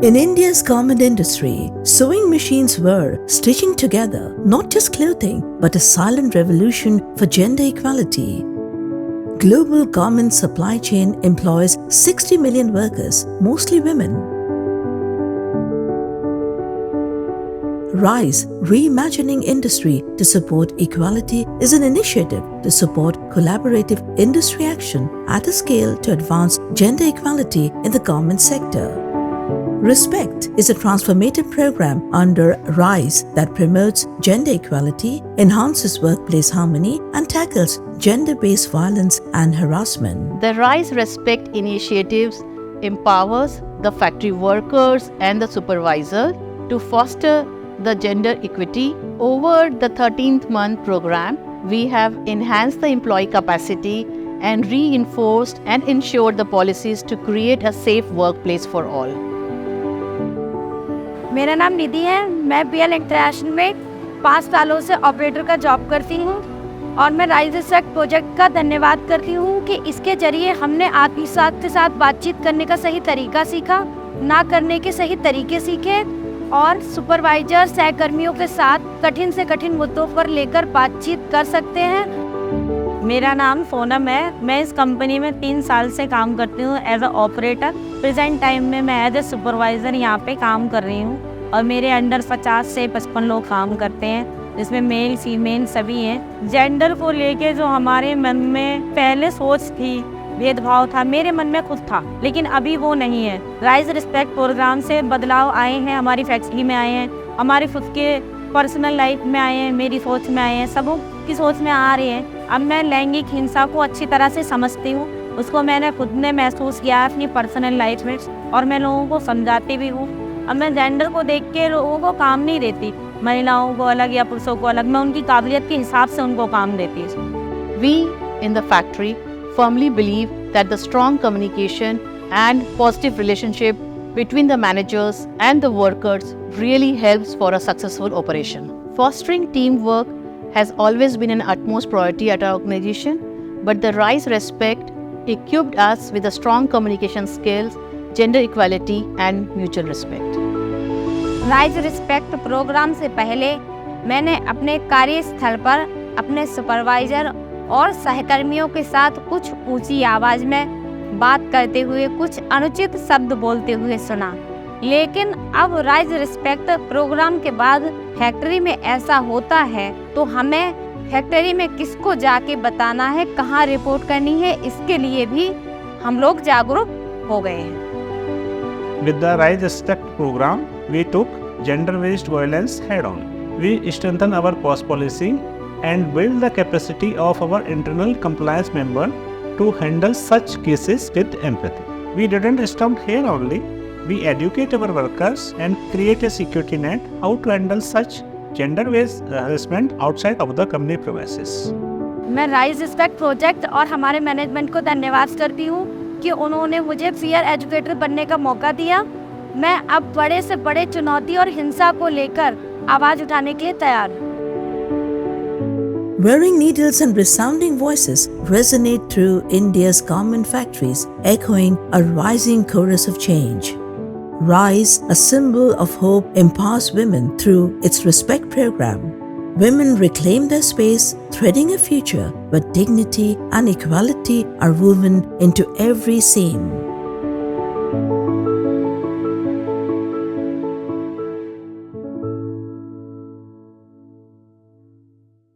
In India's garment industry, sewing machines were stitching together not just clothing but a silent revolution for gender equality. Global garment supply chain employs 60 million workers, mostly women. RISE, Reimagining Industry to Support Equality, is an initiative to support collaborative industry action at a scale to advance gender equality in the garment sector. Respect is a transformative program under RISE that promotes gender equality, enhances workplace harmony, and tackles gender-based violence and harassment. The RISE Respect initiatives empowers the factory workers and the supervisor to foster the gender equity. Over the 13th month program, we have enhanced the employee capacity and reinforced and ensured the policies to create a safe workplace for all. मेरा नाम निधि है। मैं BL international में 5 सालों से operator का job करती हूँ और मैं राइज रिस्पेक्ट प्रोजेक्ट का धन्यवाद करती हूँ कि इसके जरिए हमने आत्मविश्वास के साथ बातचीत करने का सही तरीका सीखा, ना करने के सही तरीके सीखे और सुपरवाइजर सहकर्मियों के साथ कठिन से कठिन मुद्दों पर लेकर बातचीत कर सकते हैं। मेरा नाम सोनम है। मैं इस कंपनी में 3 साल से काम करती हूँ as a operator. Present time में मैं एज ए सुपरवाइज़र यहाँ पे काम कर रही हूँ और मेरे अंडर 50 से 55 लोग काम करते हैं, जिसमें मेल फीमेल सभी हैं। जेंडर को लेके जो हमारे मन में पहले सोच थी, भेदभाव था, मेरे मन में खुद था, लेकिन अभी वो नहीं है। राइज रिस्पेक्ट प्रोग्राम से बदलाव आए हैं, हमारी फैक्ट्री में आए हैं, हमारे खुद के पर्सनल लाइफ में आए हैं, मेरी सोच में आए हैं, सबों की सोच में आ रहे हैं। अब मैं लैंगिक हिंसा को अच्छी तरह से समझती हूँ, उसको मैंने खुद ने महसूस किया अपनी पर्सनल लाइफ में और मैं लोगों को समझाती भी हूँ। अब मैं जेंडर को देख के लोगों को काम नहीं देती, महिलाओं को अलग या पुरुषों को अलग, मैं उनकी काबिलियत के हिसाब से उनको काम देती हूँ। We in the factory firmly believe that the strong communication and positive relationship between the managers and the workers really helps for a successful operation. Fostering teamwork has always been an utmost priority at our organization, but the RISE Respect equipped us with a strong communication skills, gender equality and mutual respect. Rise respect program से पहले मैंने अपने कार्यस्थल पर अपने supervisor और सहकर्मियों के साथ कुछ ऊंची आवाज़ में बात करते हुए, कुछ अनुचित शब्द बोलते हुए सुना, लेकिन अब राइज रिस्पेक्ट प्रोग्राम के बाद फैक्ट्री में ऐसा होता है तो हमें फैक्ट्री में किसको जाके बताना है, कहाँ रिपोर्ट करनी है, इसके लिए भी हम लोग जागरूक हो गए हैं। With the RISE Respect program, we took gender-based violence head-on. We strengthened our post policing and built the capacity of our internal compliance member to handle such cases with empathy. We didn't stop here only. We educate our workers and create a security net how to handle such gender-based harassment outside of the company premises. मैं rise respect project और हमारे management को धन्यवाद करती हूँ कि उन्होंने मुझे पीयर एजुकेटर बनने का मौका दिया। मैं अब बड़े से बड़े चुनौती और हिंसा को लेकर आवाज उठाने के लिए तैयार हूँ। Wearing needles and resounding voices resonate through India's garment factories, echoing a rising chorus of change. RISE, a symbol of hope, empowers women through its Respect program. Women reclaim their space, threading a future where dignity and equality are woven into every seam.